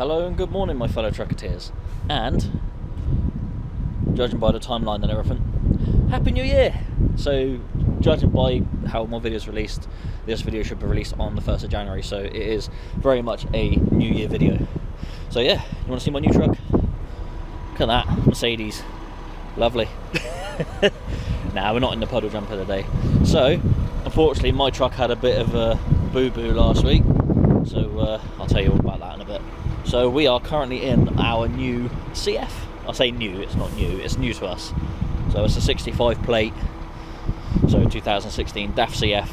Hello and good morning, my fellow trucketeers, and judging by the timeline and everything, Happy New Year! So, judging by how my video is released, this video should be released on the 1st of January, so it is very much a New Year video. So yeah, you want to see my new truck? Look at that, Mercedes. Lovely. Nah, we're not in the puddle jumper today. So, unfortunately, my truck had a bit of a boo-boo last week, so I'll tell you all about that in a bit. So we are currently in our new CF. I say new, it's not new, it's new to us. So it's a 65 plate, so 2016 DAF CF,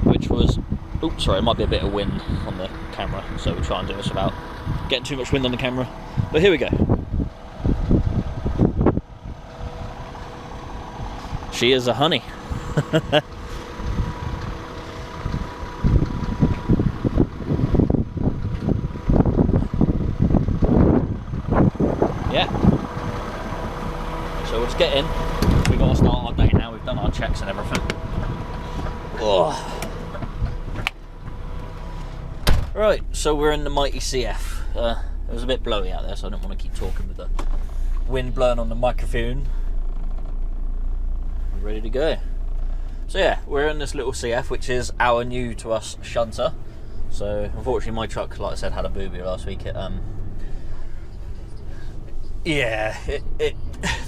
which was, oops, sorry, it might be a bit of wind on the camera, so we'll try and do this without getting too much wind on the camera. But here we go. She is a honey. Yeah. So we'll just get in. We've got to start our day now. We've done our checks and everything. Oh. Right, so we're in the mighty CF. It was a bit blowy out there, so I don't want to keep talking with the wind blowing on the microphone. We're ready to go. So yeah, we're in this little CF, which is our new to us shunter. So unfortunately my truck, like I said, had a boo-boo last week.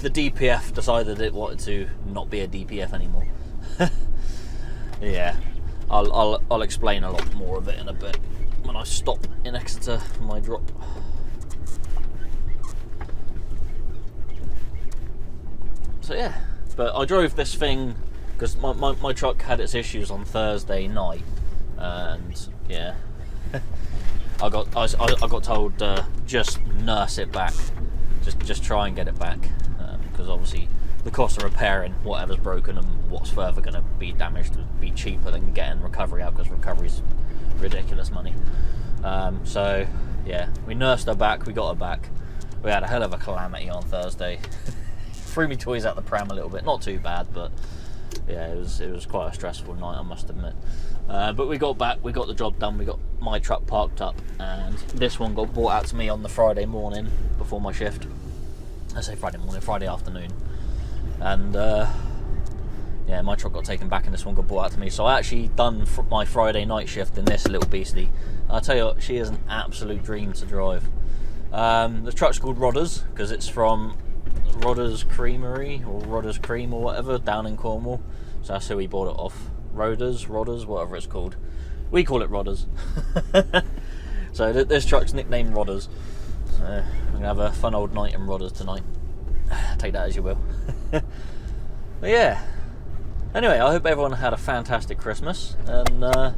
The DPF decided it wanted to not be a DPF anymore. Yeah, I'll explain a lot more of it in a bit when I stop in Exeter for my drop. So yeah, but I drove this thing because my truck had its issues on Thursday night, and yeah, I got told just nurse it back. Just try and get it back, because obviously the cost of repairing whatever's broken and what's further going to be damaged would be cheaper than getting recovery out, because recovery's ridiculous money. So yeah, we nursed her back, we got her back. We had a hell of a calamity on Thursday. Threw me toys out the pram a little bit, not too bad, but yeah, it was quite a stressful night, I must admit. But we got back, we got the job done, we got my truck parked up, and this one got brought out to me on the Friday morning before my shift. I say Friday morning, Friday afternoon. And yeah, my truck got taken back and this one got brought out to me. So I actually done my Friday night shift in this little beastie. I'll tell you what, she is an absolute dream to drive. The truck's called Rodders because it's from Rodders Creamery or Rodders Cream or whatever down in Cornwall. So that's who we bought it off. Rodders, whatever it's called. We call it Rodders. So this truck's nicknamed Rodders. So we're going to have a fun old night in Rodders tonight. Take that as you will. But yeah. Anyway, I hope everyone had a fantastic Christmas, and I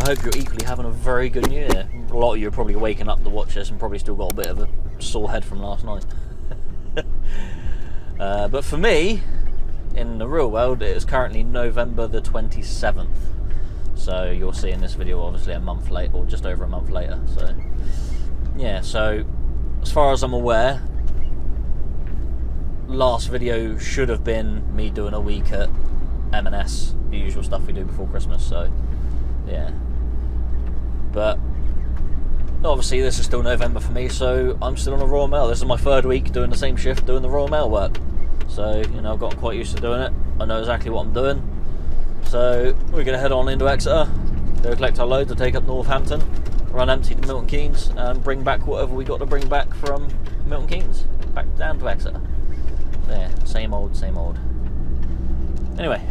hope you're equally having a very good New Year. A lot of you are probably waking up to watch this and probably still got a bit of a sore head from last night. But for me, in the real world, it is currently November the 27th. So you're seeing this video obviously a month late, or just over a month later. So yeah, so as far as I'm aware, last video should have been me doing a week at M&S, the usual stuff we do before Christmas. So yeah, but obviously this is still November for me, so I'm still on the Royal Mail. This is my third week doing the same shift, doing the Royal Mail work. So, you know, I've gotten quite used to doing it. I know exactly what I'm doing. So we're going to head on into Exeter, go collect our loads, to take up Northampton, run empty to Milton Keynes, and bring back whatever we got to bring back from Milton Keynes back down to Exeter. There, same old, same old. Anyway,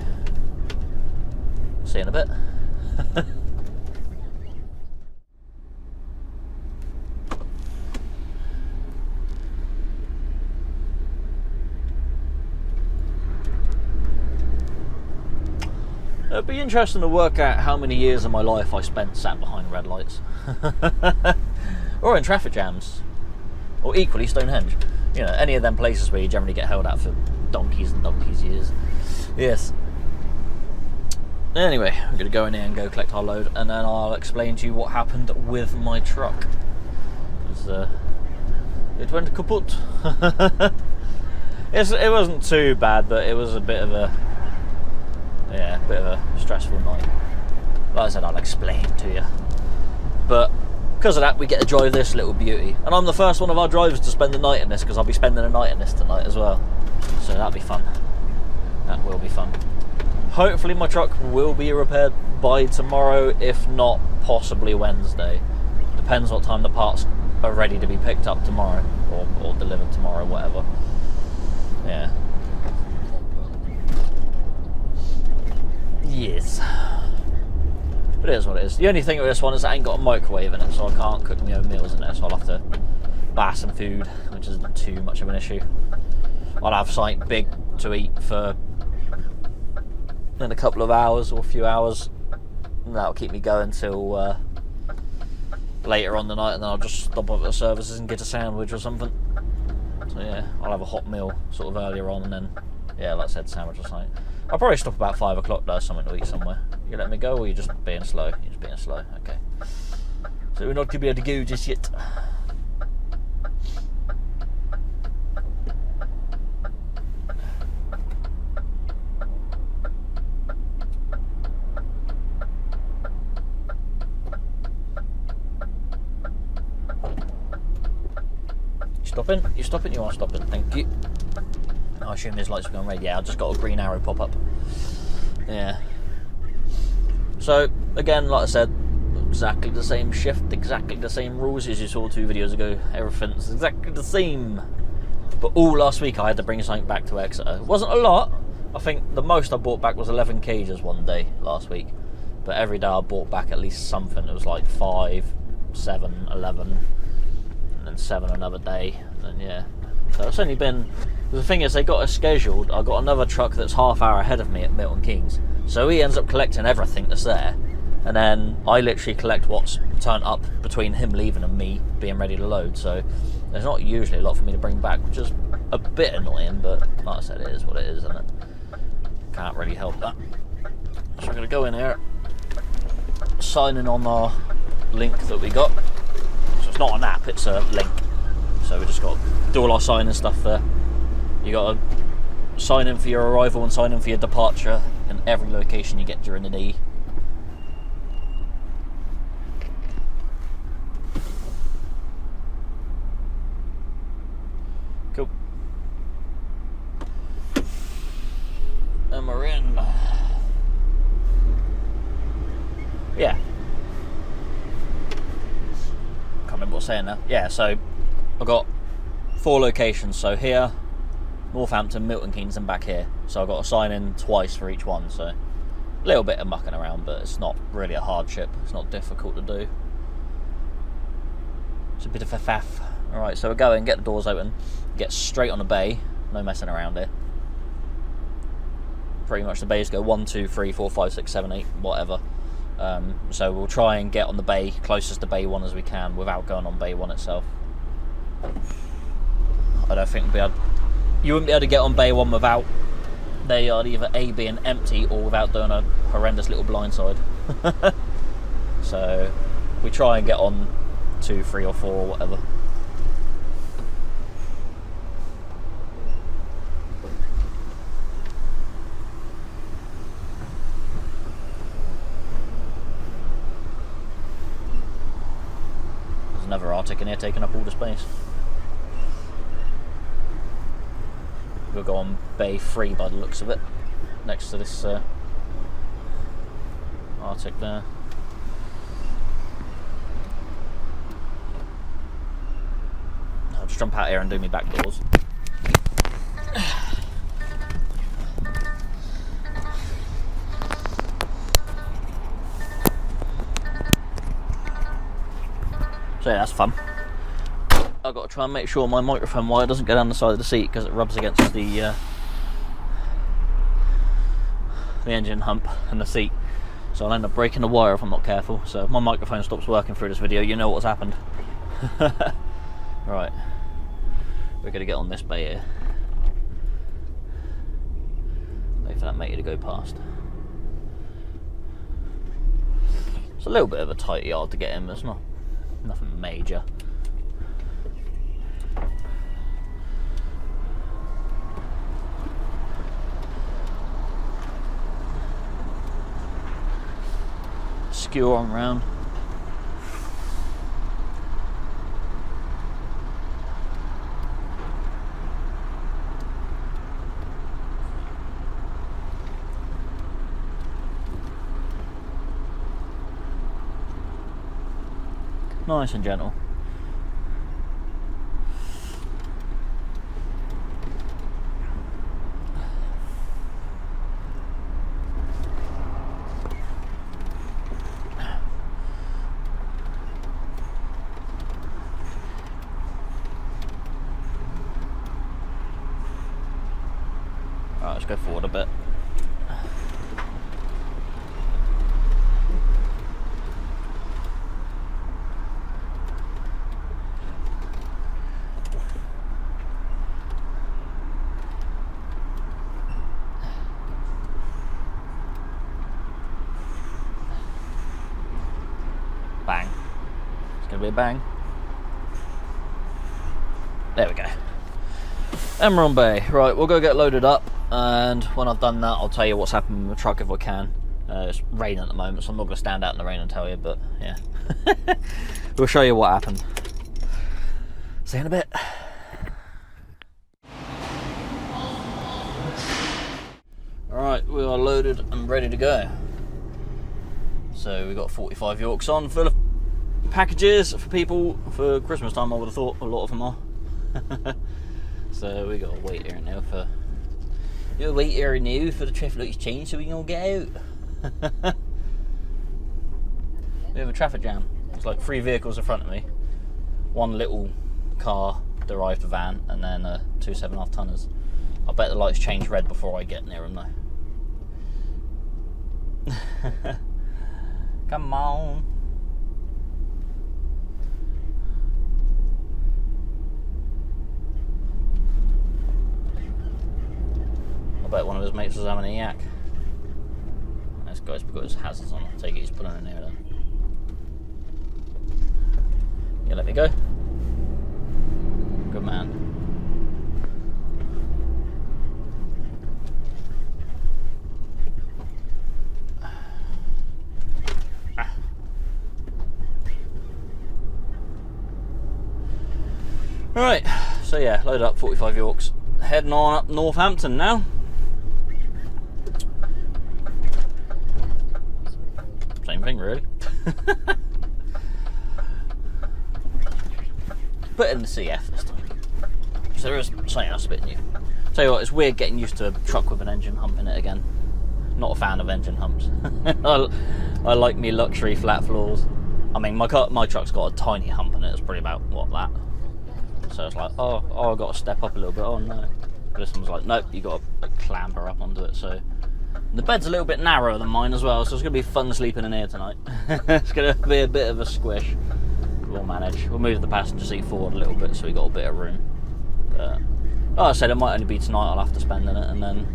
see you in a bit. It'd be interesting to work out how many years of my life I spent sat behind red lights. Or in traffic jams. Or equally Stonehenge. You know, any of them places where you generally get held out for donkeys and donkeys years. Yes. Anyway, we're going to go in here and go collect our load, and then I'll explain to you what happened with my truck. Because it went kaput. It wasn't too bad, but it was a bit of a stressful night. Like I said, I'll explain to you. But because of that, we get to drive this little beauty. And I'm the first one of our drivers to spend the night in this, because I'll be spending the night in this tonight as well. So that'll be fun. That will be fun. Hopefully my truck will be repaired by tomorrow, if not possibly Wednesday. Depends what time the parts are ready to be picked up tomorrow, or delivered tomorrow, whatever. Yeah. Yes. But it is what it is. The only thing with this one is I ain't got a microwave in it, so I can't cook my own meals in there, so I'll have to buy some food, which isn't too much of an issue. I'll have something big to eat for in a couple of hours or a few hours, and that'll keep me going till later on the night, and then I'll just stop up at the services and get a sandwich or something. So yeah, I'll have a hot meal sort of earlier on, and then, yeah, like I said, sandwich or something. I'll probably stop about 5 o'clock though, something to eat somewhere. You let me go, or you're just being slow? You're just being slow, okay. So we're not going to be able to go just yet. Stopping? You stopping? You are stopping, thank you. I assume his lights are going red. Yeah, I just got a green arrow pop up. Yeah. So, again, like I said, exactly the same shift, exactly the same rules as you saw 2 videos ago. Everything's exactly the same. But all last week I had to bring something back to Exeter. It wasn't a lot. I think the most I bought back was 11 cages one day last week. But every day I bought back at least something. It was like 5, 7, 11, and then 7 another day. And yeah. So it's only been... The thing is, they got us scheduled. I got another truck that's half hour ahead of me at Milton Keynes. So he ends up collecting everything that's there. And then I literally collect what's turned up between him leaving and me being ready to load. So there's not usually a lot for me to bring back, which is a bit annoying, but like I said, it is what it is, isn't it? Can't really help that. So we're going to go in here, sign in on our link that we got. So it's not an app, it's a link. So we just got to do all our signing stuff there. You got to sign in for your arrival and sign in for your departure in every location you get during the day. Cool. And we're in. Yeah. Can't remember what I was saying now. Yeah, so I've got 4 locations. So here, Northampton, Milton Keynes, and back here. So I've got to sign in twice for each one. So a little bit of mucking around, but it's not really a hardship. It's not difficult to do. It's a bit of a faff. Alright, so we're going, get the doors open, get straight on the bay. No messing around here. Pretty much the bays go 1, 2, 3, 4, 5, 6, 7, 8, whatever. So we'll try and get on the bay, closest to bay 1 as we can, without going on bay 1 itself. I don't think you wouldn't be able to get on bay 1 without they are either A being empty or without doing a horrendous little blindside. So we try and get on 2, 3 or 4 or whatever. There's another Arctic in here taking up all the space. We'll go on bay 3 by the looks of it, next to this Arctic there. I'll just jump out here and do my back doors. So yeah, that's fun. I've got to try and make sure my microphone wire doesn't go down the side of the seat because it rubs against the engine hump and the seat. So I'll end up breaking the wire if I'm not careful. So if my microphone stops working through this video, you know what's happened. Right, we're going to get on this bay here. Wait for that matey to go past. It's a little bit of a tight yard to get in, but it's not nothing major. Skewer on round. Nice and gentle. Alright, let's go forward a bit. Bang. It's going to be a bang. There we go. Emerald Bay. Right, we'll go get loaded up, and when I've done that, I'll tell you what's happened with the truck if I can. It's raining at the moment, so I'm not going to stand out in the rain and tell you, but yeah. We'll show you what happened. See you in a bit. Alright, we are loaded and ready to go. So we've got 45 Yorks on, full of packages for people for Christmas time. I would have thought a lot of them are. So we got to wait here now for the traffic lights change so we can all get out. We have a traffic jam. There's like 3 vehicles in front of me. One little car derived van, and then 2 7.5 tonners. I bet the lights change red before I get near them though. Come on. I bet one of his mates was having a yak. This guy's got his hazards on. I take it he's pulling in here then. You let me go? Good man. Right, so yeah, load up 45 Yorks. Heading on up Northampton now. Same thing really. Put in the CF this time. So there is something else a bit new. Tell you what, it's weird getting used to a truck with an engine hump in it again. Not a fan of engine humps. I like me luxury flat floors. I mean, my truck's got a tiny hump in it. It's probably about, what, that? So it's like, oh, I've got to step up a little bit. Oh no. But this one's like, nope, you got to clamber up onto it. So the bed's a little bit narrower than mine as well, so it's going to be fun sleeping in here tonight. It's going to be a bit of a squish. We'll manage. We'll move the passenger seat forward a little bit so we got a bit of room. But, like I said, it might only be tonight I'll have to spend in it, and then,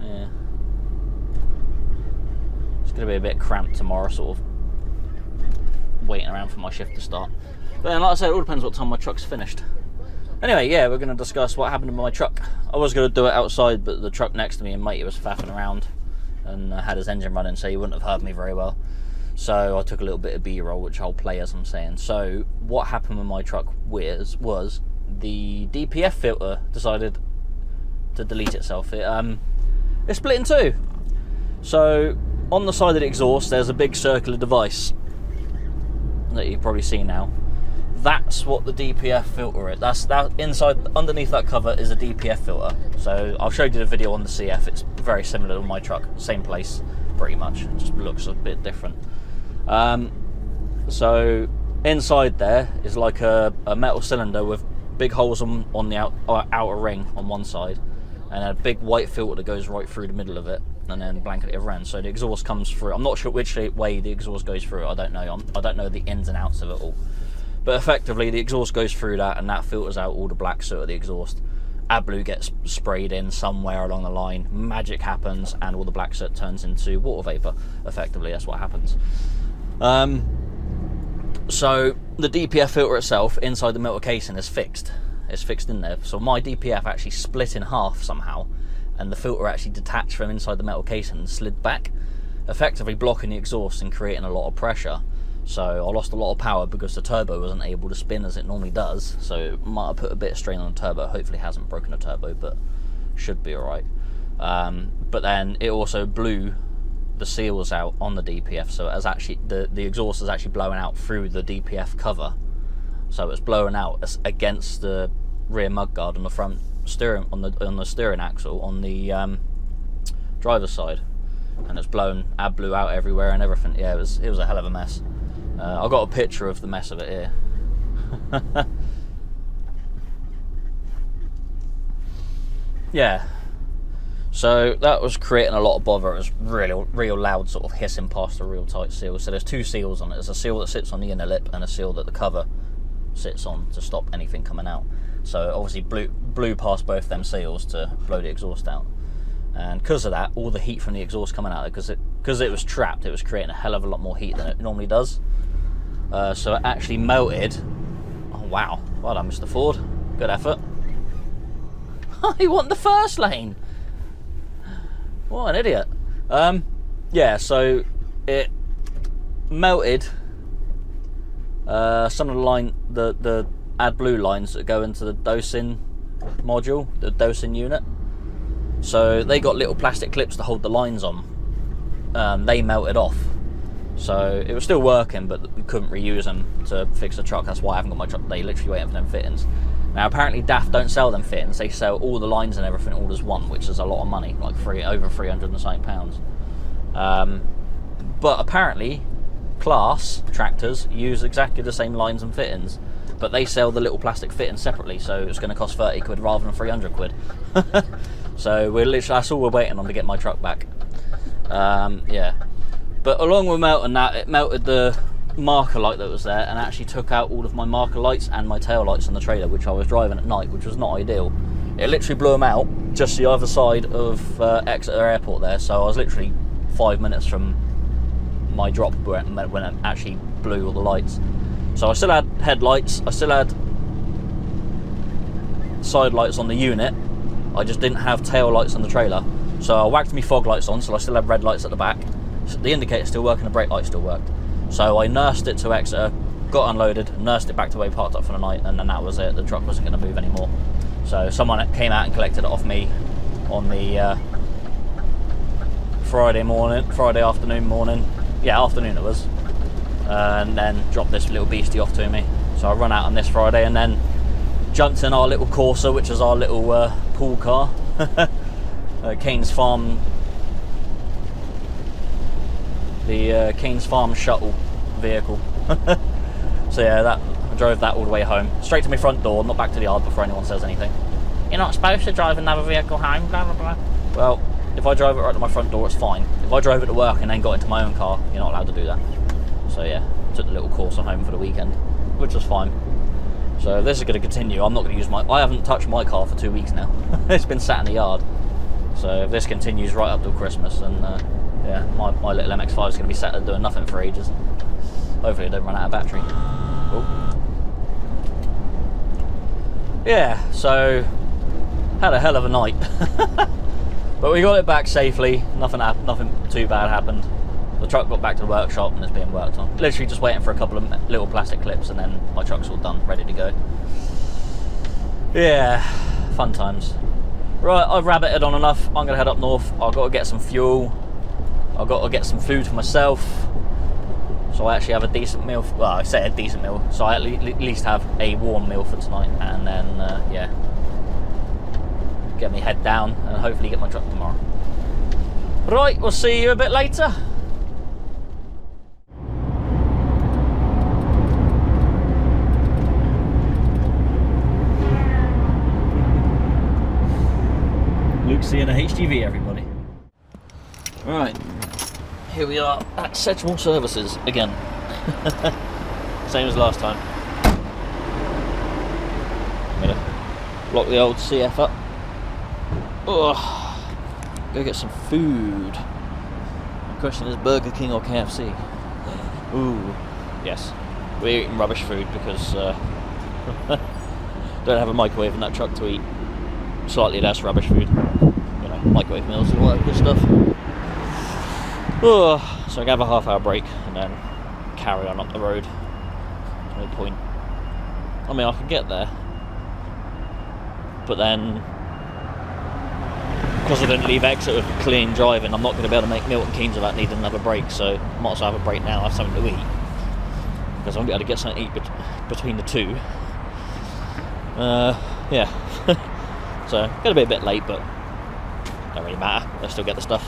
yeah. It's going to be a bit cramped tomorrow, sort of waiting around for my shift to start. But then, like I said, it all depends what time my truck's finished. Anyway, yeah, we're going to discuss what happened to my truck. I was going to do it outside, but the truck next to me and matey was faffing around and had his engine running, so he wouldn't have heard me very well. So I took a little bit of B-roll, which I'll play as I'm saying. So what happened with my truck was the DPF filter decided to delete itself. It split in two. So on the side of the exhaust, there's a big circular device that you've probably seen now. That's what the DPF filter is. That inside, underneath that cover is a DPF filter. So I've showed you the video on the CF. It's very similar to my truck, same place, pretty much. It just looks a bit different. So inside there is like a metal cylinder with big holes on the outer ring on one side, and a big white filter that goes right through the middle of it, and then blanket the other end. So the exhaust comes through. I'm not sure which way the exhaust goes through. I don't know. I don't know the ins and outs of it all. But effectively, the exhaust goes through that, and that filters out all the black soot of the exhaust. AdBlue gets sprayed in somewhere along the line. Magic happens, and all the black soot turns into water vapor. Effectively, that's what happens. So the DPF filter itself inside the metal casing is fixed. It's fixed in there. So my DPF actually split in half somehow, and the filter actually detached from inside the metal casing and slid back, effectively blocking the exhaust and creating a lot of pressure. So I lost a lot of power because the turbo wasn't able to spin as it normally does. So it might have put a bit of strain on the turbo. Hopefully it hasn't broken the turbo, but should be alright. But then it also blew the seals out on the DPF, so it has actually the exhaust is actually blowing out through the DPF cover, so it's blowing out against the rear mudguard on the front steering on the steering axle on the driver's side, and it's blew out everywhere and everything. Yeah, it was a hell of a mess. I've got a picture of the mess of it here. Yeah, so that was creating a lot of bother. It was real loud, sort of hissing past a real tight seal. So there's two seals on it. There's a seal that sits on the inner lip and a seal that the cover sits on to stop anything coming out. So it obviously blew past both them seals to blow the exhaust out. And because of that, all the heat from the exhaust coming out, because it was trapped, it was creating a hell of a lot more heat than it normally does. So it actually melted. Oh wow, well done, Mr. Ford. Good effort. He wanted the first lane. What an idiot. Yeah, so it melted some of the AdBlue lines that go into the dosing module, the dosing unit. So they got little plastic clips to hold the lines on. They melted off. So it was still working, but we couldn't reuse them to fix the truck. That's why I haven't got my truck. They literally waiting for them fittings. Now apparently DAF don't sell them fittings. They sell all the lines and everything all as one, which is a lot of money, like over £300 and something pounds. But apparently Class tractors use exactly the same lines and fittings, but they sell the little plastic fittings separately, so it's going to cost 30 quid rather than 300 quid. So that's all we're waiting on to get my truck back. Yeah, but along with melting that, it melted the marker light that was there and actually took out all of my marker lights and my tail lights on the trailer, which I was driving at night, which was not ideal. It literally blew them out just the other side of Exeter Airport there, so I was literally 5 minutes from my drop when it actually blew all the lights. So I still had headlights, I still had side lights on the unit, I just didn't have tail lights on the trailer. So I whacked my fog lights on, so I still had red lights at the back. So the indicator still worked and the brake light still worked. So I nursed it to Exeter, got unloaded, nursed it back to where we parked up for the night, and then that was it. The truck wasn't going to move anymore. So someone came out and collected it off me on the Friday afternoon. Yeah, afternoon it was. And then dropped this little beastie off to me. So I run out on this Friday and then jumped in our little Corsa, which is our little pool car. Cains Farm, the Cains Farm shuttle vehicle. So yeah, I drove that all the way home, straight to my front door, not back to the yard before anyone says anything. You're not supposed to drive another vehicle home, blah blah blah. Well, if I drove it right to my front door, it's fine. If I drove it to work and then got into my own car, you're not allowed to do that. So yeah, took the little Corsa home for the weekend, which was fine. So this is going to continue. I'm not going to use I haven't touched my car for 2 weeks now. It's been sat in the yard. So if this continues right up till Christmas, then yeah, my little MX-5 is going to be sat there doing nothing for ages. Hopefully it don't run out of battery. Oh. Yeah, so had a hell of a night. But we got it back safely. Nothing too bad happened. The truck got back to the workshop and it's being worked on. Literally just waiting for a couple of little plastic clips and then my truck's all done, ready to go. Yeah, fun times. Right, I've rabbited on enough. I'm going to head up north. I've got to get some fuel. I've got to get some food for myself. So I actually have a decent meal. Well, I say a decent meal. So I at least have a warm meal for tonight. And then, yeah, get me head down and hopefully get my truck tomorrow. Right, we'll see you a bit later. Luke's in a HGV, everybody. Right, here we are at Sedgemoor Services again. Same as last time. I'm gonna lock the old CF up. Oh, go get some food. The question is Burger King or KFC? Ooh, yes. We're eating rubbish food because don't have a microwave in that truck to eat slightly less rubbish food. You know, microwave meals and all that good stuff. Oh, so I can have a half-hour break and then carry on up the road. There's no point. I mean, I can get there, but then because I didn't leave Exeter with clean driving, I'm not going to be able to make Milton Keynes without needing another break, so might as well have a break now, have something to eat, because I won't be able to get something to eat between the two. Yeah. So, going to be a bit late, but don't really matter, I'll still get the stuff.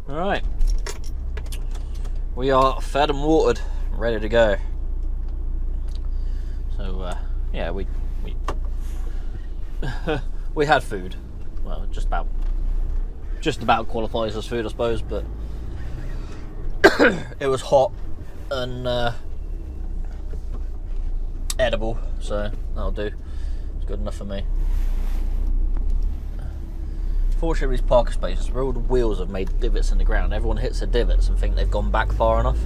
Alright, we are fed and watered, ready to go. So yeah, we we had food. Well, just about qualifies as food, I suppose, but it was hot and edible, so that'll do. It's good enough for me. Fortunately, these parking spaces, where all the wheels have made divots in the ground, everyone hits the divots and think they've gone back far enough,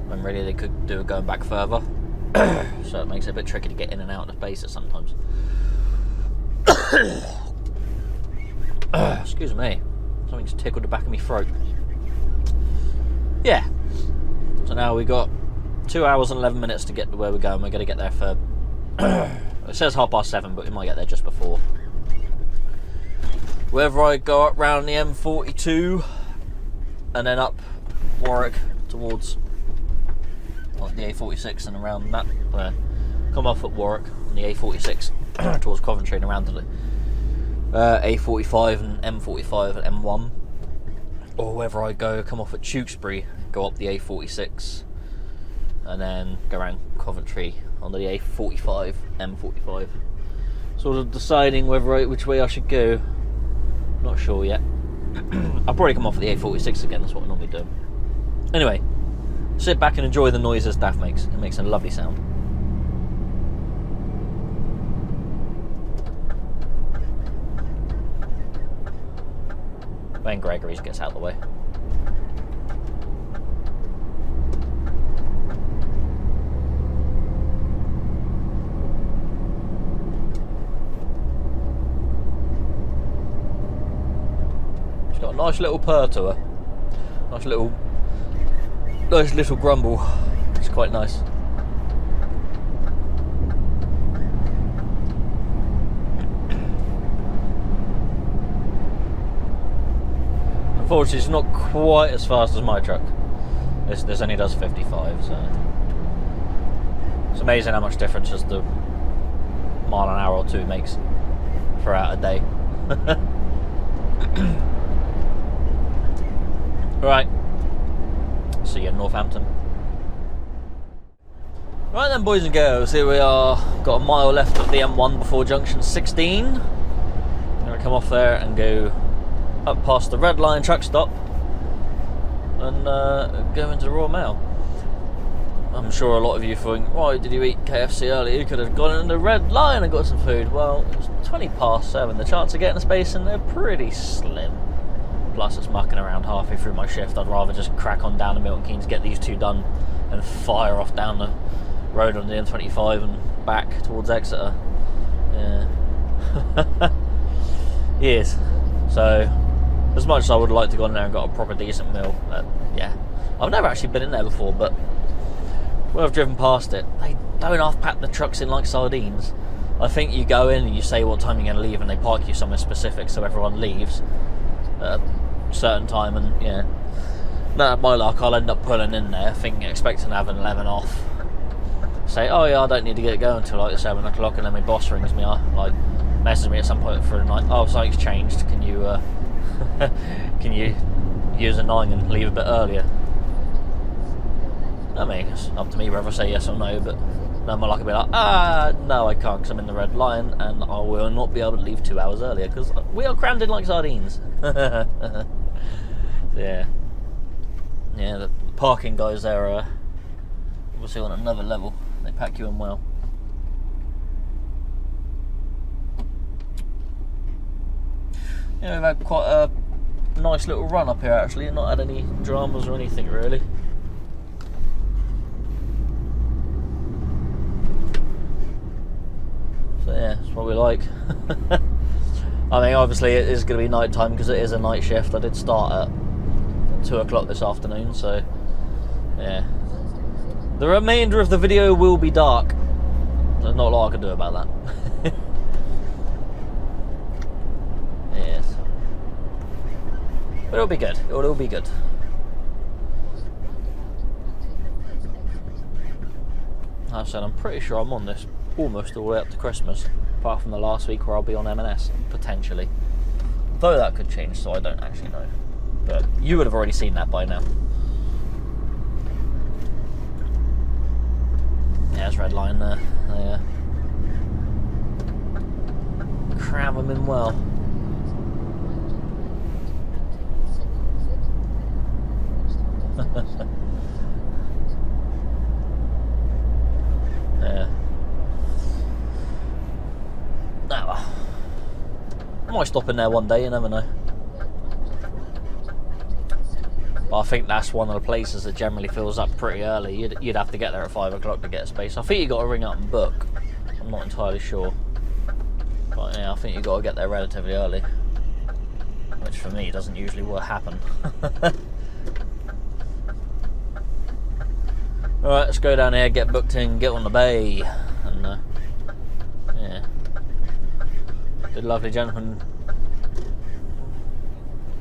when really they could do it going back further. So it makes it a bit tricky to get in and out of the spaces sometimes. Excuse me, something's tickled the back of my throat. Yeah, so now we got 2 hours and 11 minutes to get to where we're going. We're going to get there for it says 7:30, but we might get there just before. Whether I go up round the M42 and then up Warwick towards the A46 and around that, come off at Warwick on the A46 towards Coventry and around to the A45 and M45 and M1, or whether I come off at Tewkesbury, go up the A46 and then go around Coventry on the A45, M45. Sort of deciding which way I should go. Not sure yet. I'll probably come off at the A46 again, that's what I normally do. Anyway, sit back and enjoy the noises Daft makes. It makes a lovely sound. When Gregory's gets out of the way. Got a nice little purr to her. Nice little grumble. It's quite nice. Unfortunately, it's not quite as fast as my truck. This only does 55, so it's amazing how much difference just the mile an hour or two makes throughout a day. Right, see you in Northampton. Right then, boys and girls, here we are. Got a mile left of the M1 before junction 16. I'm going to come off there and go up past the Red Line truck stop and go into the Royal Mail. I'm sure a lot of you think, why did you eat KFC earlier? You could have gone in the Red Line and got some food. Well, it's 7:20. The chance of getting a space in there pretty slim. Plus it's mucking around halfway through my shift. I'd rather just crack on down to Milton Keynes, get these two done and fire off down the road on the M25 and back towards Exeter. Yeah. Yes. So as much as I would like to go in there and got a proper decent meal, yeah, I've never actually been in there before, but when I've driven past it, they don't half pack the trucks in like sardines. I think you go in and you say what time you're going to leave and they park you somewhere specific so everyone leaves at a certain time, and yeah, no, my luck, I'll end up pulling in there expecting to have an 11 off. Say, oh yeah, I don't need to get going until like 7 o'clock, and then my boss rings me up like, messaged me at some point through the night. Oh, something's changed. Can you can you use a 9 and leave a bit earlier? I mean, it's up to me whether I say yes or no, but no, my luck will be like, no, I can't because I'm in the Red Lion and I will not be able to leave 2 hours earlier because we are crammed in like sardines. Yeah, the parking guys there are obviously on another level. They pack you in well. Yeah, we've had quite a nice little run up here actually, not had any dramas or anything really. So yeah, that's what we like. I mean, obviously it is going to be night time because it is a night shift. I did start at 2 o'clock this afternoon, so yeah. The remainder of the video will be dark. There's not a lot I can do about that. Yes. But it'll be good. It'll be good. Like I said, I'm pretty sure I'm on this almost all the way up to Christmas, apart from the last week where I'll be on M&S, potentially. Though that could change, so I don't actually know. But you would have already seen that by now. Yeah, there's Red Line there. They cram them in well. Yeah. Oh, well. I might stop in there one day, you never know. But I think that's one of the places that generally fills up pretty early. You'd have to get there at 5 o'clock to get a space. I think you got to ring up and book. I'm not entirely sure. But yeah, I think you got to get there relatively early. Which for me doesn't usually happen. Alright, let's go down here, get booked in, get on the bay. And yeah. Did a lovely gentleman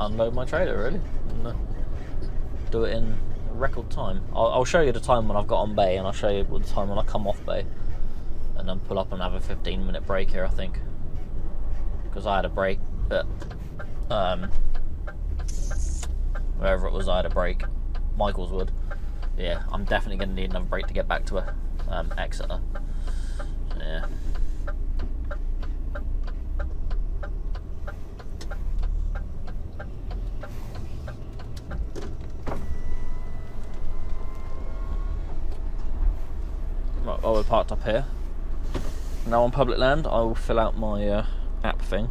unload my trailer really. And, do it in record time. I'll show you the time when I've got on bay, and I'll show you the time when I come off bay, and then pull up and have a 15-minute break here, I think, because I had a break at wherever it was. I had a break, Michaelswood. Yeah, I'm definitely going to need another break to get back to Exeter. Yeah. Right, well, we're parked up here. Now on public land, I will fill out my app thing.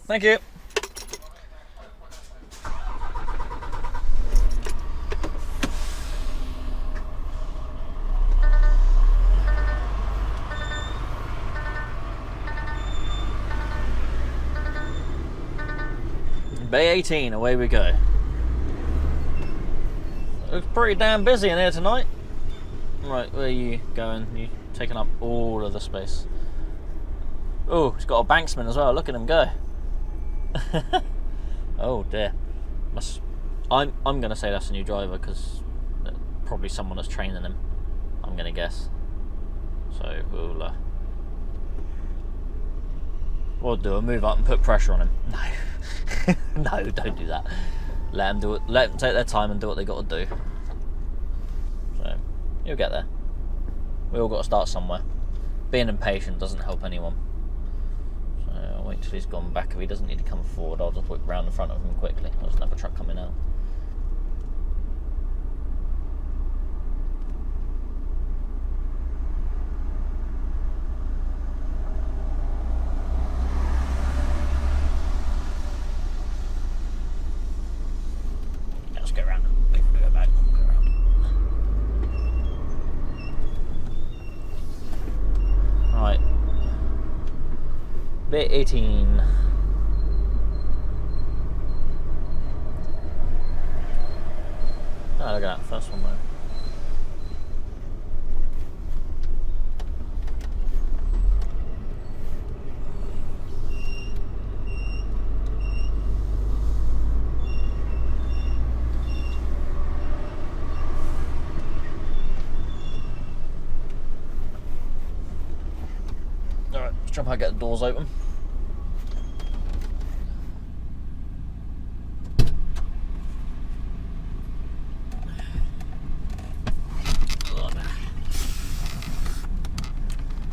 Thank you. Bay 18, away we go. Looks pretty damn busy in here tonight. Right, where are you going? You taking up all of the space. Oh, he's got a banksman as well. Look at him go. Oh dear. I'm going to say that's a new driver because probably someone is training him. I'm going to guess. So we'll do a move up and put pressure on him. No, no, don't do that. Let them do it. Let them take their time and do what they got to do. So you'll get there. We all got to start somewhere. Being impatient doesn't help anyone. So I'll wait till he's gone back. If he doesn't need to come forward, I'll just whip round in front of him quickly. There's another truck coming out. Bay 18. Oh, look at that first one there. I get the doors open.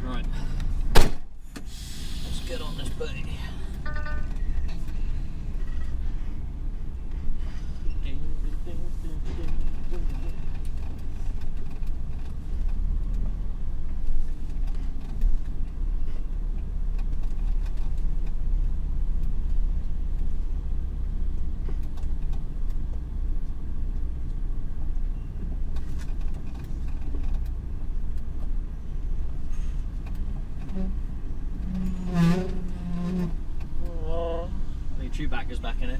Right. Let's get on this baby. Chewbacca's back in it.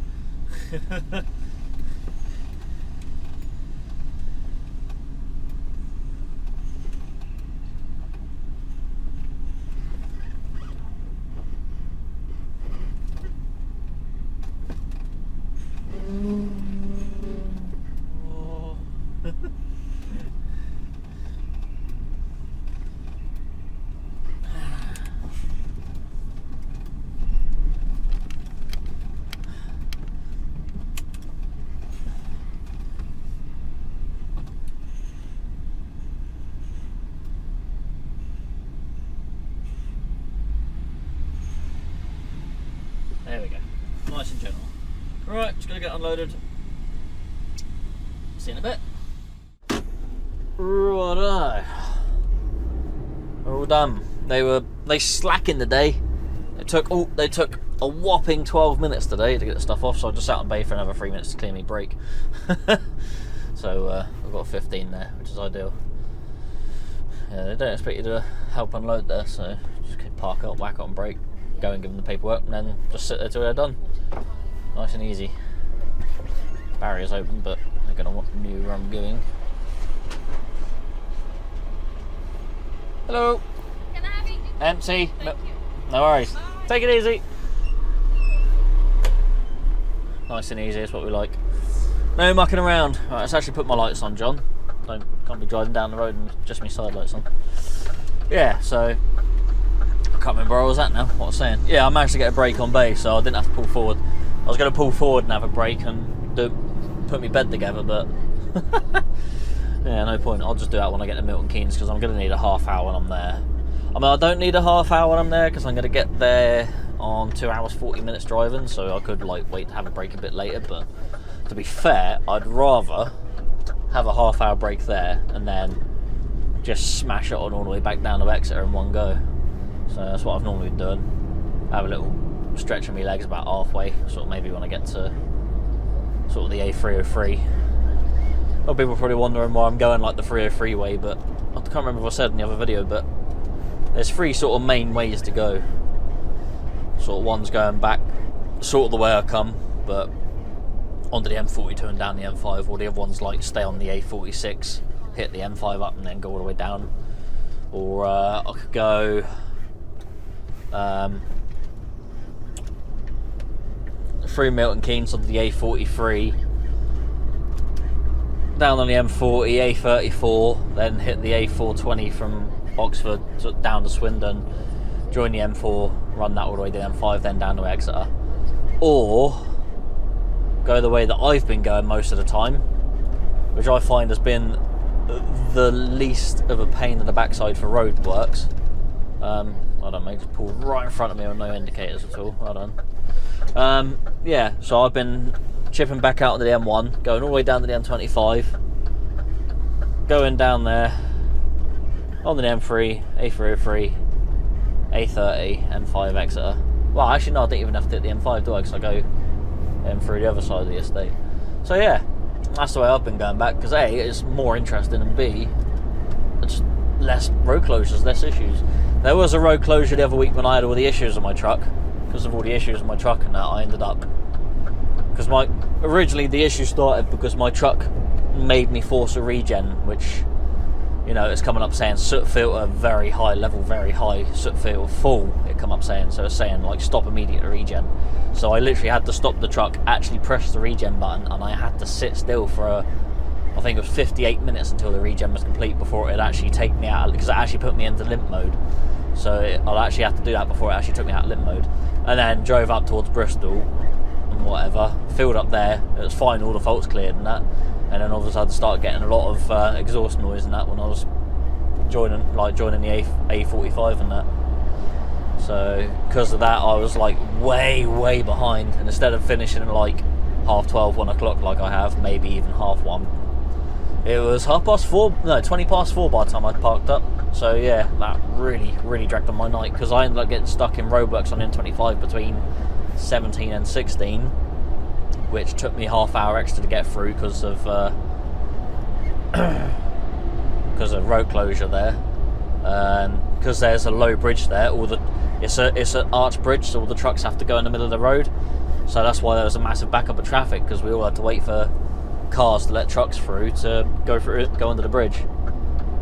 There we go. Nice and gentle. Right, just gonna get unloaded. See you in a bit. Righto. All done. They slackened the day. They took a whopping 12 minutes today to get the stuff off, so I just sat on bay for another 3 minutes to clear me brake. So I've got 15 there, which is ideal. Yeah, they don't expect you to help unload there, so just park up, whack on brake, go and give them the paperwork, and then just sit there till they're done. Nice and easy. Barrier's open, but they're going to want the new rum giving. Hello. Can I have it? Empty. Thank you. No worries. Bye. Take it easy. Nice and easy, that's what we like. No mucking around. Right, let's actually put my lights on, John. Can't be driving down the road and just me side lights on. Yeah, so I can't remember where I was at now, what I was saying. Yeah, I managed to get a brake on bay, so I didn't have to pull forward. I was going to pull forward and have a brake and put my bed together, but yeah, no point. I'll just do that when I get to Milton Keynes, because I'm going to need a half hour when I'm there. I mean, I don't need a half hour when I'm there, because I'm going to get there on 2 hours 40 minutes driving, so I could wait to have a break a bit later. But to be fair, I'd rather have a half hour break there and then just smash it on all the way back down to Exeter in one go. So that's what I've normally done. Have a little stretch of my legs about halfway, sort of maybe when I get to sort of the A303. A lot of people are probably wondering why I'm going like the 303 way, but I can't remember if I said in the other video, but there's three sort of main ways to go. Sort of one's going back sort of the way I come, but onto the M42 and down the M5, or the other one's like stay on the A46, hit the M5 up and then go all the way down. Or I could go through Milton Keynes onto the A43, down on the M40, A34, then hit the A420 from Oxford down to Swindon, join the M4, run that all the way to the M5, then down to Exeter. Or go the way that I've been going most of the time, which I find has been the least of a pain in the backside for roadworks. I don't know, just pulled right in front of me with no indicators at all. Well done. Yeah, so I've been chipping back out to the M1, going all the way down to the M25, going down there on the M3, A303, A30, M5 Exeter. Well, actually no, I don't even have to hit the M5, do I? Because I go through the other side of the estate. So yeah, that's the way I've been going back, because A, it's more interesting, and B, it's less road closures, less issues. There was a road closure the other week when I had all the issues on my truck. Because of all the issues with my truck and that, I ended up, because originally the issue started because my truck made me force a regen, which, you know, it's coming up saying soot filter very high level, very high, soot filter full, it come up saying, so it's saying like stop immediate regen. So I literally had to stop the truck, actually press the regen button, and I had to sit still for I think it was 58 minutes until the regen was complete before it actually take me out, because it actually put me into limp mode. so I'll actually have to do that before it actually took me out of limp mode. And then drove up towards Bristol and whatever, filled up there, it was fine, all the faults cleared and that, and then all of a sudden started getting a lot of exhaust noise and that when I was joining the A45 and that. So because of that I was like way behind, and instead of finishing at like 12:30, 1 o'clock like I have, maybe even 1:30, it was 20 past 4 by the time I parked up. So yeah, that really dragged on my night, because I ended up getting stuck in roadworks on M25 between 17 and 16, which took me half hour extra to get through because of road closure there. Because there's a low bridge there, it's an arch bridge, so all the trucks have to go in the middle of the road. So that's why there was a massive backup of traffic, because we all had to wait for cars to let trucks through to go under the bridge.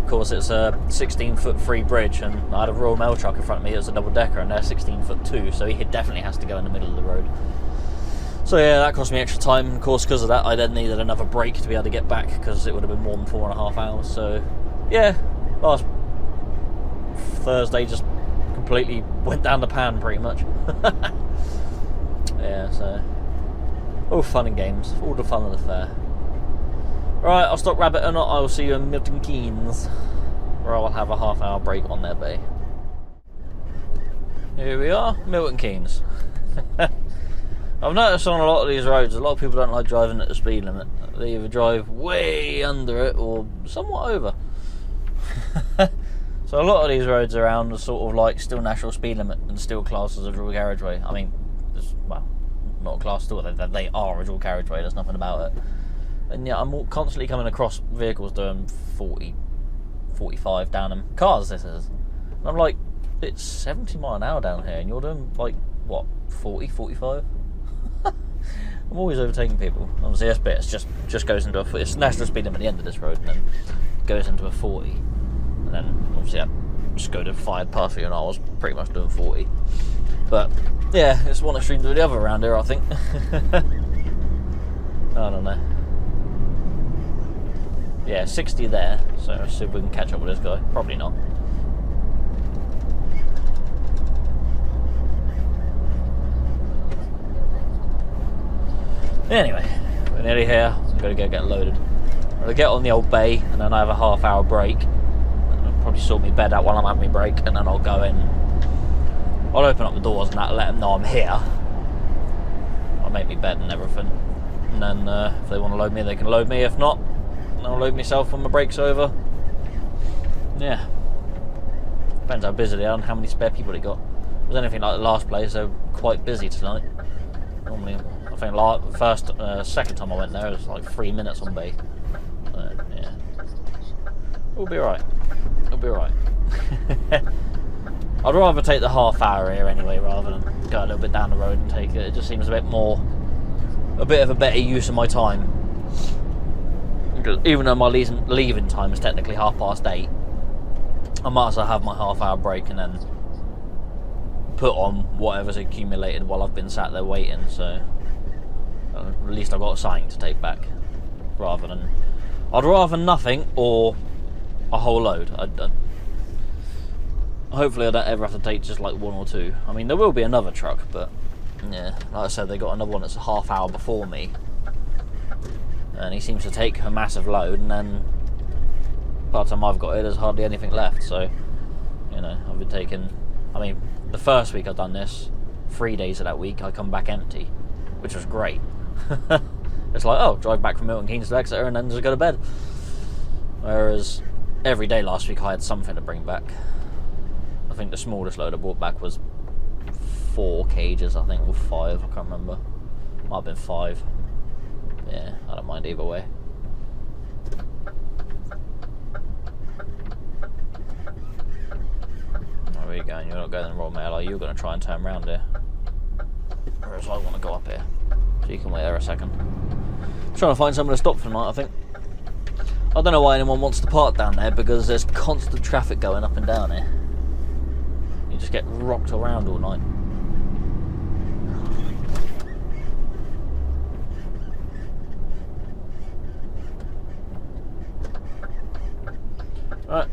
Of course, it's a 16-foot free bridge, and I had a Royal Mail truck in front of me. It was a double decker, and they're 16-foot too, so he definitely has to go in the middle of the road. So yeah, that cost me extra time. Of course, because of that, I then needed another break to be able to get back, because it would have been more than 4.5 hours. So yeah, last Thursday just completely went down the pan pretty much. Yeah, so all fun and games, all the fun of the fair. Right, I'll stop rabbiting. I will see you in Milton Keynes, where I will have a half-hour break on their bay. Here we are, Milton Keynes. I've noticed on a lot of these roads, a lot of people don't like driving at the speed limit. They either drive way under it or somewhat over. So a lot of these roads around are sort of like still national speed limit and still classed as a dual carriageway. I mean, well, not classed still, they are a dual carriageway, there's nothing about it. And yeah, I'm constantly coming across vehicles doing 40, 45 down them. Cars, this is. And I'm like, it's 70 mile an hour down here, and you're doing like, what, 40, 45? I'm always overtaking people. Obviously, this bit just goes into it's national speed limit at the end of this road, and then goes into a 40. And then, obviously, I just go to fired past you, and I was pretty much doing 40. But, yeah, it's one extreme to the other around here, I think. I don't know. Yeah, 60 there, so let's see if we can catch up with this guy. Probably not. Anyway, we're nearly here. I'm going to go get loaded. I'm going to get on the old bay, and then I have a half-hour break. I'll probably sort my bed out while I'm having my break, and then I'll go in. I'll open up the doors and that, let them know I'm here. I'll make my bed and everything. And then if they want to load me, they can load me. If not, I'll load myself when my break's over. Yeah. Depends how busy they are and how many spare people they got. If it was anything like the last place, they're quite busy tonight. Normally, I think second time I went there, it was like 3 minutes on bay. So, yeah. We'll be alright. We'll be alright. I'd rather take the half hour here anyway, rather than go a little bit down the road and take it. It just seems a bit of a better use of my time. Even though my leaving time is technically 8:30, I might as well have my half-hour break and then put on whatever's accumulated while I've been sat there waiting. So at least I've got something to take back, I'd rather nothing or a whole load. Hopefully I don't ever have to take just like one or two. I mean, there will be another truck, but yeah, like I said, they got another one that's a half hour before me. And he seems to take a massive load, and then by the time I've got it, there's hardly anything left. So, you know, I've been taking, I mean, the first week I've done this, 3 days of that week, I come back empty, which was great. It's like, oh, drive back from Milton Keynes to Exeter and then just go to bed. Whereas every day last week I had something to bring back. I think the smallest load I brought back was 4 cages, I think, or 5, I can't remember. Might have been 5. Yeah, I don't mind either way. Where are you going? You're not going in the Royal Mail, are you? You're going to try and turn around here. Whereas I want to go up here. So you can wait there a second. I'm trying to find somewhere to stop for tonight, I think. I don't know why anyone wants to park down there, because there's constant traffic going up and down here. You just get rocked around all night. Right.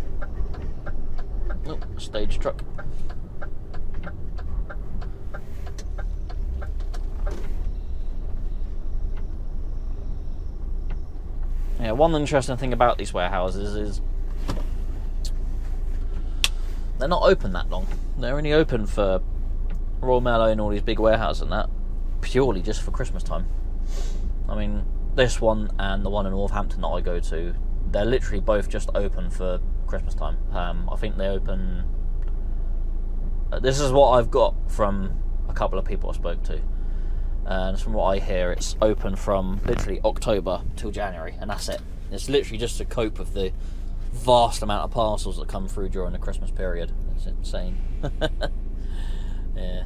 Oh, stage truck. one interesting thing about these warehouses is they're not open that long. They're only open for Royal Mail and all these big warehouses and that purely just for Christmas time. I mean, this one and the one in Northampton that I go to, they're literally both just open for Christmas time. I think they open... this is what I've got from a couple of people I spoke to. And from what I hear, it's open from literally October till January, and that's it. It's literally just to cope with the vast amount of parcels that come through during the Christmas period. It's insane. Yeah.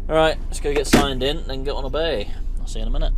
Alright, let's go get signed in and get on a bay. I'll see you in a minute.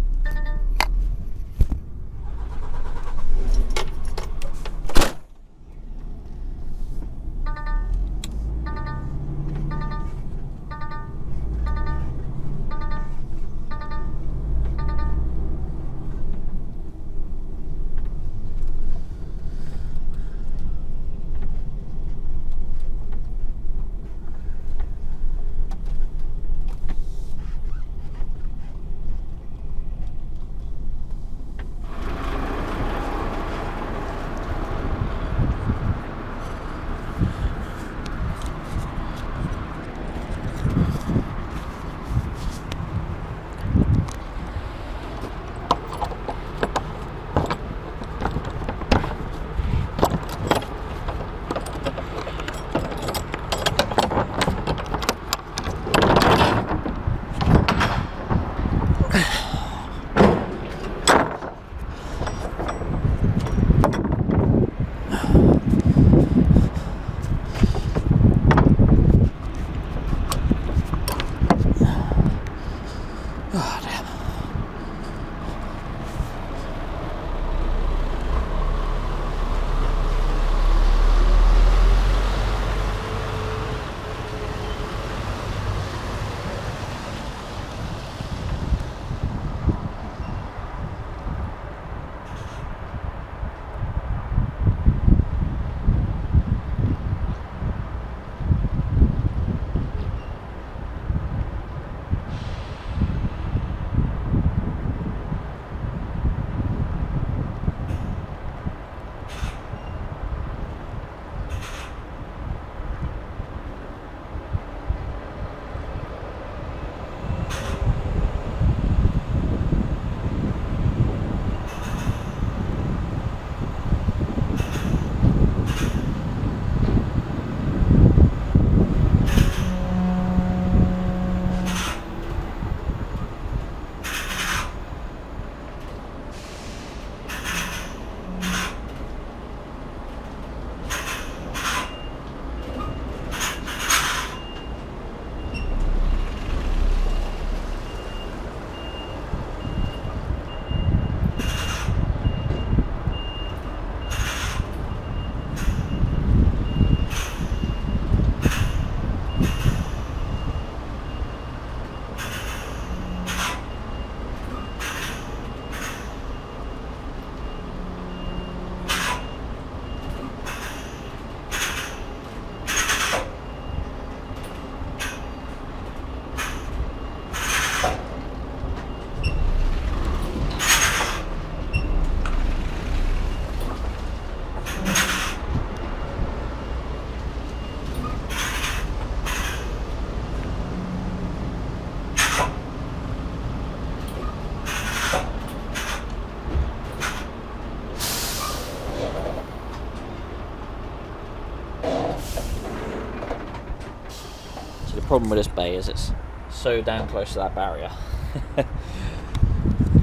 problem with this bay is it's so damn close to that barrier.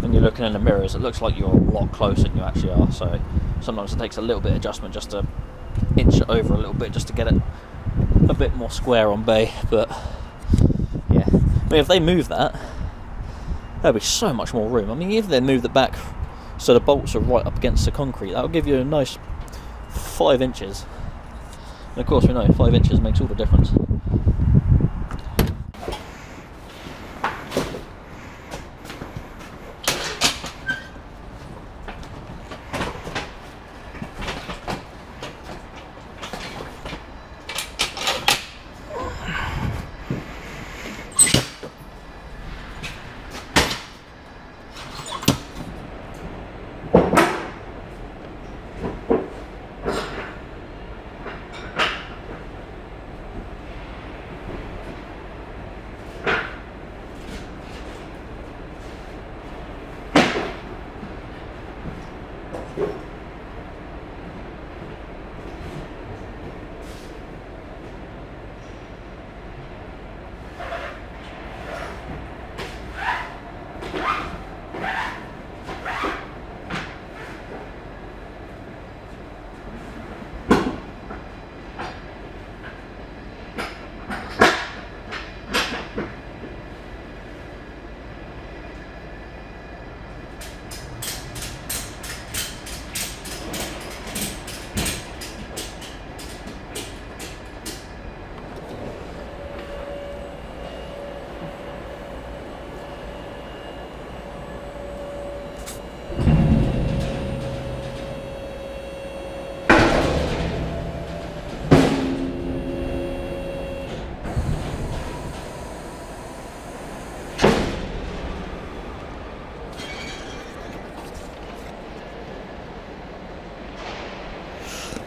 When you're looking in the mirrors, it looks like you're a lot closer than you actually are, so sometimes it takes a little bit of adjustment just to inch it over a little bit, just to get it a bit more square on bay. But yeah, I mean, if they move that, there'll be so much more room. I mean, if they move it back so the bolts are right up against the concrete, that'll give you a nice 5 inches. And of course we know 5 inches makes all the difference.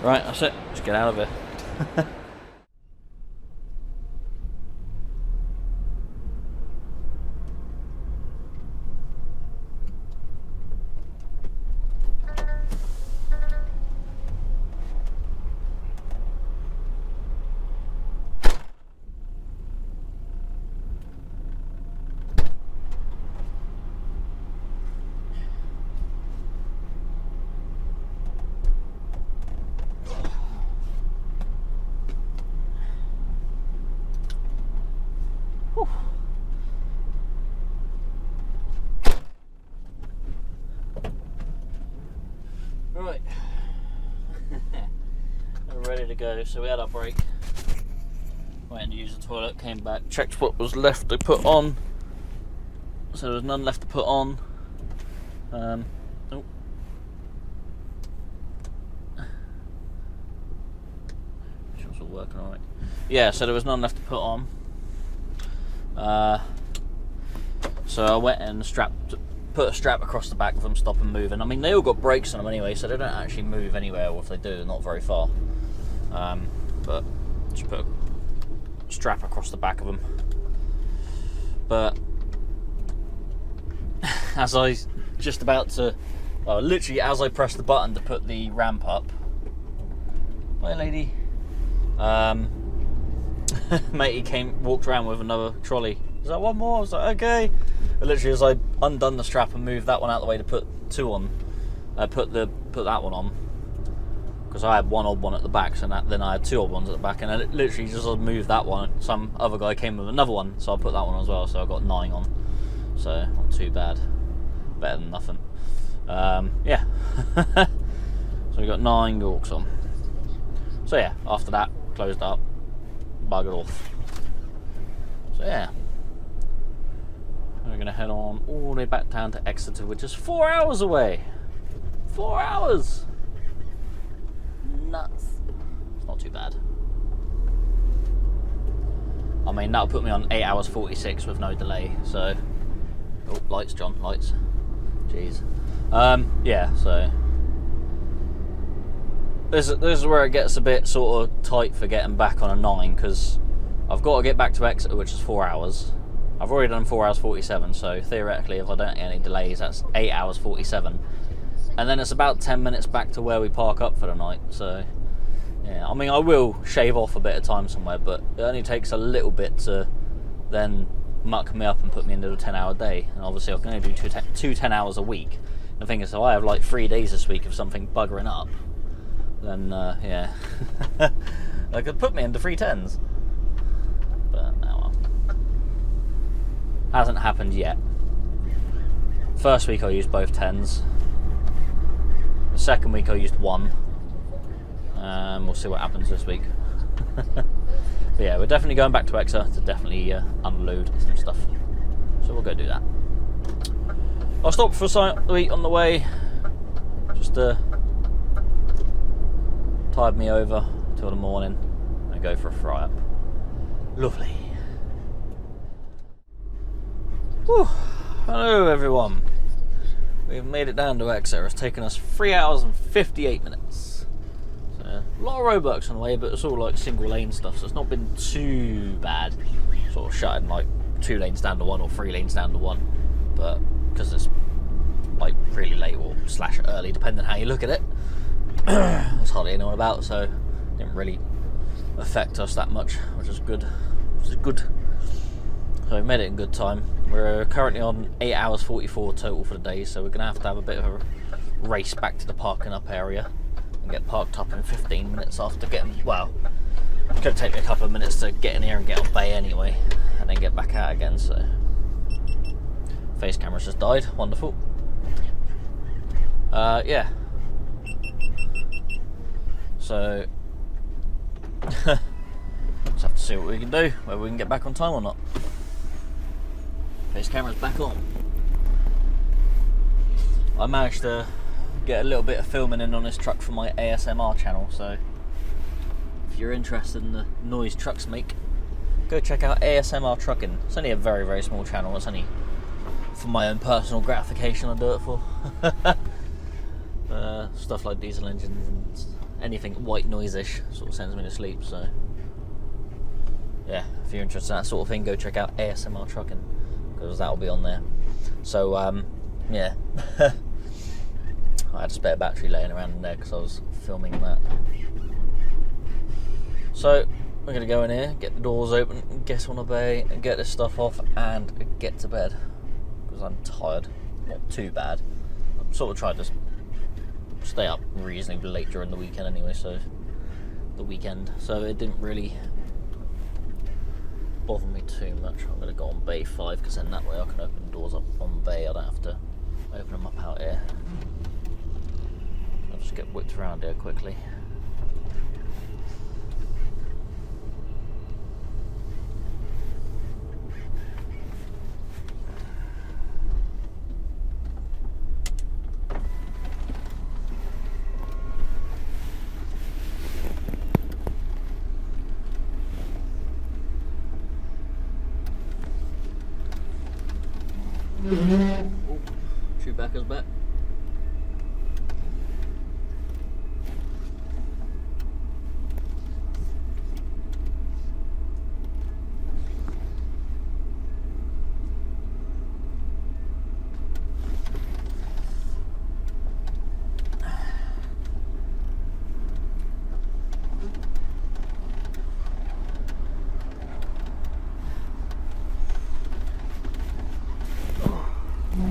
Right, that's it. Let's get out of here. Right, we're ready to go. So we had our break, went to use the toilet, came back, checked what was left to put on. So there was none left to put on. Oh. Sure it's all working alright. Yeah, so there was none left to put on. So I went and put a strap across the back of them, stop them moving. I mean, they all got brakes on them anyway, so they don't actually move anywhere, or if they do, not very far. But just put a strap across the back of them. But as I just about to, literally as I pressed the button to put the ramp up, hi lady, matey walked around with another trolley. Is that one more? I was like, okay. But literally, as I undone the strap and moved that one out of the way to put two on, put that one on, because I had one odd one at the back, so then I had two odd ones at the back, and I literally just moved that one. Some other guy came with another one, so I put that one as well. So I got 9 on, so not too bad, better than nothing. Yeah. So we got 9 Yorks on. So yeah, after that, closed up, buggered off. So yeah. We're going to head on all the way back down to Exeter, which is 4 hours away. 4 hours! Nuts. It's not too bad. I mean, that'll put me on 8 hours 46 with no delay, so... Oh, lights, John, lights. Jeez. Yeah, so... This is where it gets a bit sort of tight for getting back on a 9, because I've got to get back to Exeter, which is 4 hours. I've already done 4 hours 47, so theoretically if I don't get any delays, that's 8 hours 47. And then it's about 10 minutes back to where we park up for the night, so yeah. I mean, I will shave off a bit of time somewhere, but it only takes a little bit to then muck me up and put me into a 10-hour day. And obviously I'm going to do two 10 hours a week. The thing is, if I have like 3 days this week of something buggering up, then yeah, that could put me into 3 10s. But now hasn't happened yet. First week I used both 10s. The second week I used 1. We'll see what happens this week. But yeah, we're definitely going back to Exeter to definitely unload some stuff. So we'll go do that. I'll stop for something to eat on the way. Just tide me over till the morning and go for a fry up. Lovely. Whew. Hello everyone. We've made it down to Exeter. It's taken us 3 hours and 58 minutes. So, a lot of roadworks on the way, but it's all like single lane stuff, so it's not been too bad. Sort of shutting like 2 lanes down to 1 or 3 lanes down to 1. But because it's like really late or / early, depending how you look at it, there's hardly anyone about, so it didn't really affect us that much, which is good. So we made it in good time. We're currently on 8 hours 44 total for the day, so we're going to have a bit of a race back to the parking up area and get parked up in 15 minutes after getting, well, it's going to take me a couple of minutes to get in here and get on bay anyway, and then get back out again. So face camera's just died, wonderful. Yeah, so just have to see what we can do, whether we can get back on time or not. Face camera's back on. I managed to get a little bit of filming in on this truck for my ASMR channel, so if you're interested in the noise trucks make, go check out ASMR Truckin. It's only a very, very small channel. It's only for my own personal gratification I do it for. Stuff like diesel engines and anything white noise-ish sort of sends me to sleep. So yeah, if you're interested in that sort of thing, go check out ASMR Truckin, because that'll be on there. So yeah, I had a spare battery laying around in there because I was filming that. So we're going to go in here, get the doors open, get on a bay, and get this stuff off, and get to bed, because I'm tired. Not too bad. I'm sort of trying to stay up reasonably late during the weekend anyway, so it didn't really bother me too much. I'm going to go on bay 5, because then that way I can open the doors up on bay. I don't have to open them up out here. I'll just get whipped around here quickly. Oh, Chewbacca's back.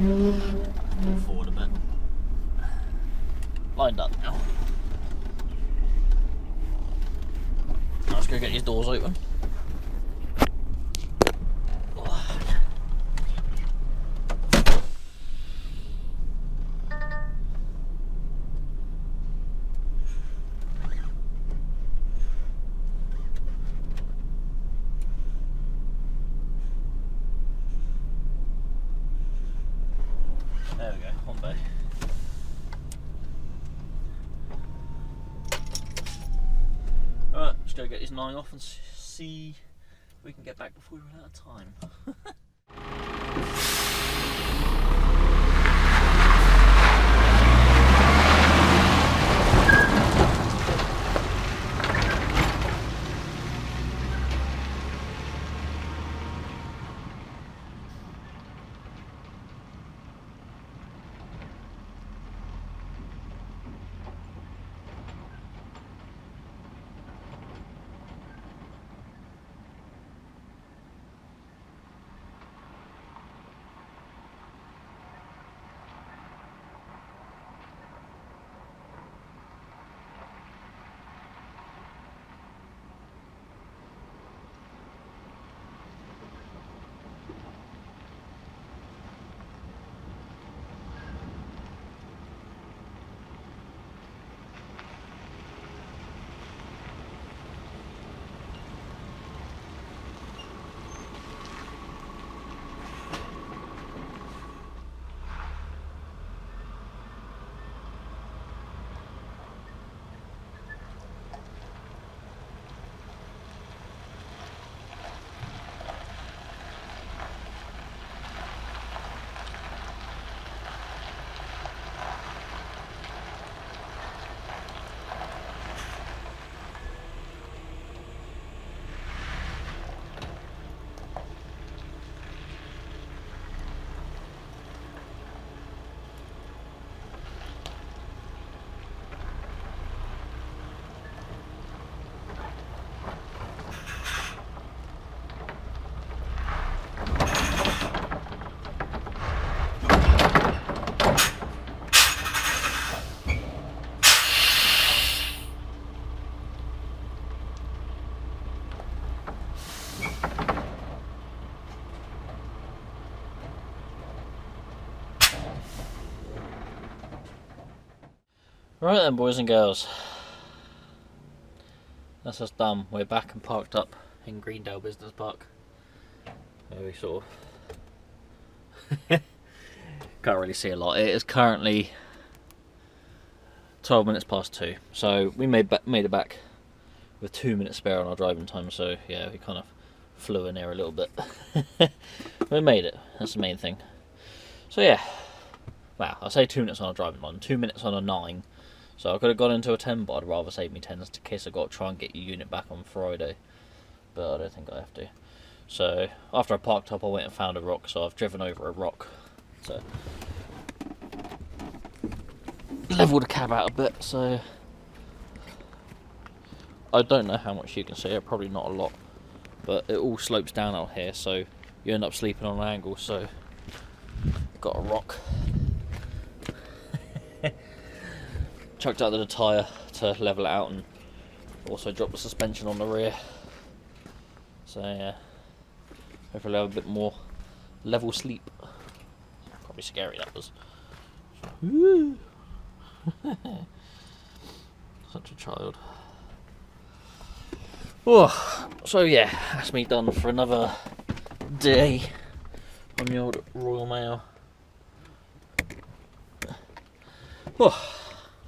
Move forward a bit. Lined up now. Let's go get these doors open. There we go, on bay. Alright, let's go get this 9 off and see if we can get back before we run out of time. Right then, boys and girls, that's us done. We're back and parked up in Greendale Business Park, where we sort of can't really see a lot. It is currently 12 minutes past 2, so we made it back with 2 minutes spare on our driving time. So yeah, we kind of flew in there a little bit. We made it. That's the main thing. So yeah, wow, I say 2 minutes on a driving time, 2 minutes on a 9. So I could have gone into a 10, but I'd rather save me 10 in case I got to try and get your unit back on Friday. But I don't think I have to. So after I parked up, I went and found a rock, so I've driven over a rock. So leveled the cab out a bit, so I don't know how much you can see it, probably not a lot, but it all slopes down out here, so you end up sleeping on an angle. So got a rock, chucked out the tyre to level it out, and also dropped the suspension on the rear. So yeah, hopefully I'll have a bit more level sleep. Probably scary, that was. Such a child. Oh, so yeah, that's me done for another day on the old Royal Mail. Oh,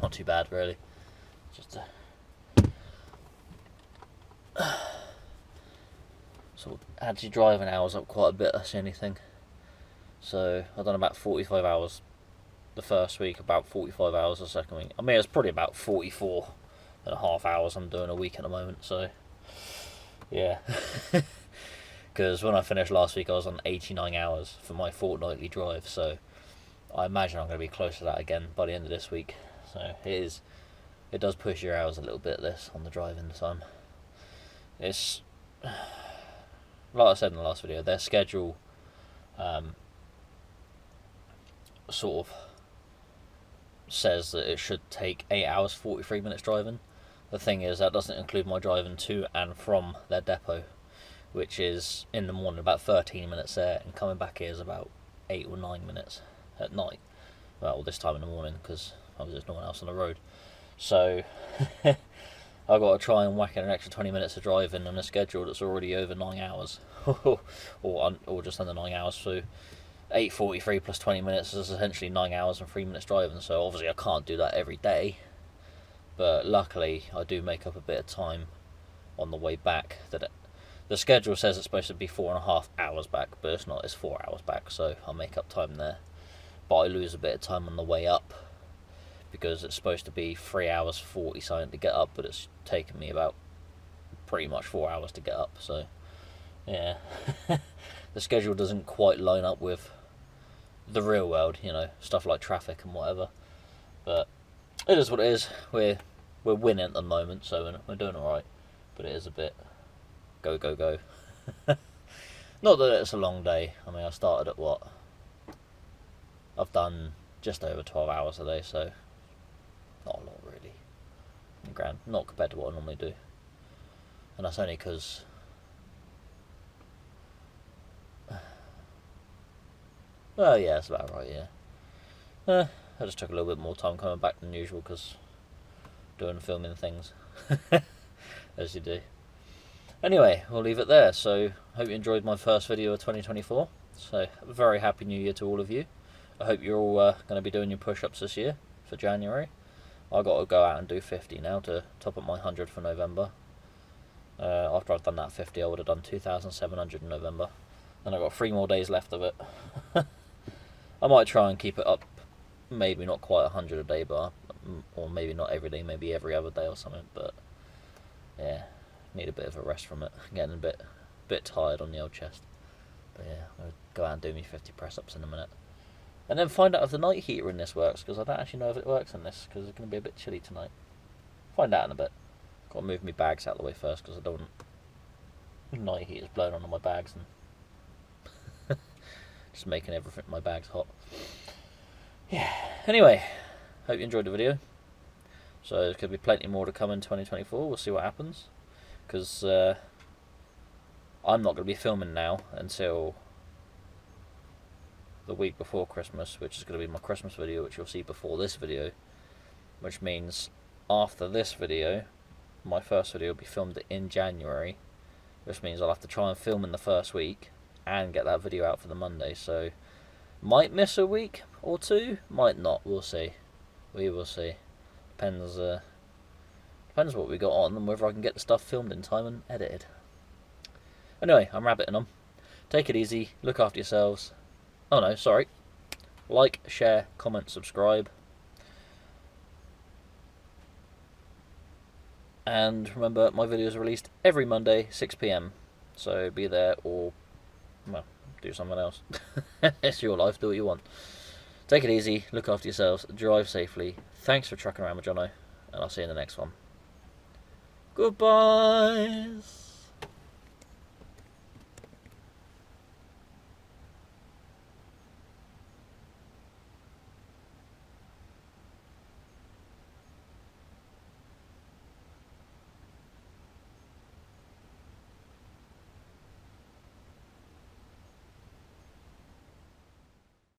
not too bad really. Just so actually driving hours up quite a bit, that's the only thing. So I've done about 45 hours the first week, about 45 hours the second week. I mean, it's probably about 44.5 hours I'm doing a week at the moment, so yeah. Because when I finished last week I was on 89 hours for my fortnightly drive, so I imagine I'm going to be close to that again by the end of this week. So it does push your hours a little bit, this, on the driving time. It's, like I said in the last video, their schedule sort of says that it should take 8 hours 43 minutes driving. The thing is, that doesn't include my driving to and from their depot, which is in the morning about 13 minutes there, and coming back here is about 8 or 9 minutes at night. Well, this time in the morning, because there's no one else on the road. So I've got to try and whack in an extra 20 minutes of driving on a schedule that's already over 9 hours, or just under 9 hours. So 8:43 plus 20 minutes is essentially 9 hours and 3 minutes driving. So obviously I can't do that every day, but luckily I do make up a bit of time on the way back. The schedule says it's supposed to be 4.5 hours back, but it's not, it's 4 hours back, so I'll make up time there. But I lose a bit of time on the way up, because it's supposed to be 3 hours 40 something to get up, but it's taken me about pretty much 4 hours to get up, so yeah. The schedule doesn't quite line up with the real world, you know, stuff like traffic and whatever, but it is what it is. We're winning at the moment, so we're doing alright, but it is a bit go go go. Not that it's a long day. I mean, I started at what? I've done just over 12 hours a day, so not a lot really. Grand, not compared to what I normally do, and that's only because well, yeah, that's about right, yeah. I just took a little bit more time coming back than usual, because doing filming things, as you do. Anyway, we'll leave it there. So, hope you enjoyed my first video of 2024. So, a very happy new year to all of you. I hope you're all going to be doing your push-ups this year, for January. I've got to go out and do 50 now to top up my 100 for November. After I've done that 50, I would have done 2,700 in November. And I've got 3 more days left of it. I might try and keep it up, maybe not quite 100 a day, but or maybe not every day, maybe every other day or something. But yeah, need a bit of a rest from it. Getting a bit tired on the old chest. But yeah, I'll go out and do me 50 press-ups in a minute, and then find out if the night heater in this works, because I don't actually know if it works in this, because it's going to be a bit chilly tonight. Find out in a bit. Got to move my bags out of the way first, because I don't want night heaters blowing onto my bags and just making everything in my bags hot. Yeah, anyway, hope you enjoyed the video. So there's going to be plenty more to come in 2024, we'll see what happens, because I'm not going to be filming now until the week before Christmas, which is going to be my Christmas video, which you'll see before this video, which means after this video, my first video will be filmed in January, which means I'll have to try and film in the first week and get that video out for the Monday. So might miss a week or two, might not, we'll see. We will see. Depends what we got on and whether I can get the stuff filmed in time and edited. Anyway, I'm rabbiting on. Take it easy, look after yourselves. Oh no, sorry. Like, share, comment, subscribe. And remember, my videos are released every Monday, 6 PM. So be there or, well, do something else. It's your life, do what you want. Take it easy, look after yourselves, drive safely. Thanks for trucking around with Jono, and I'll see you in the next one. Goodbyes.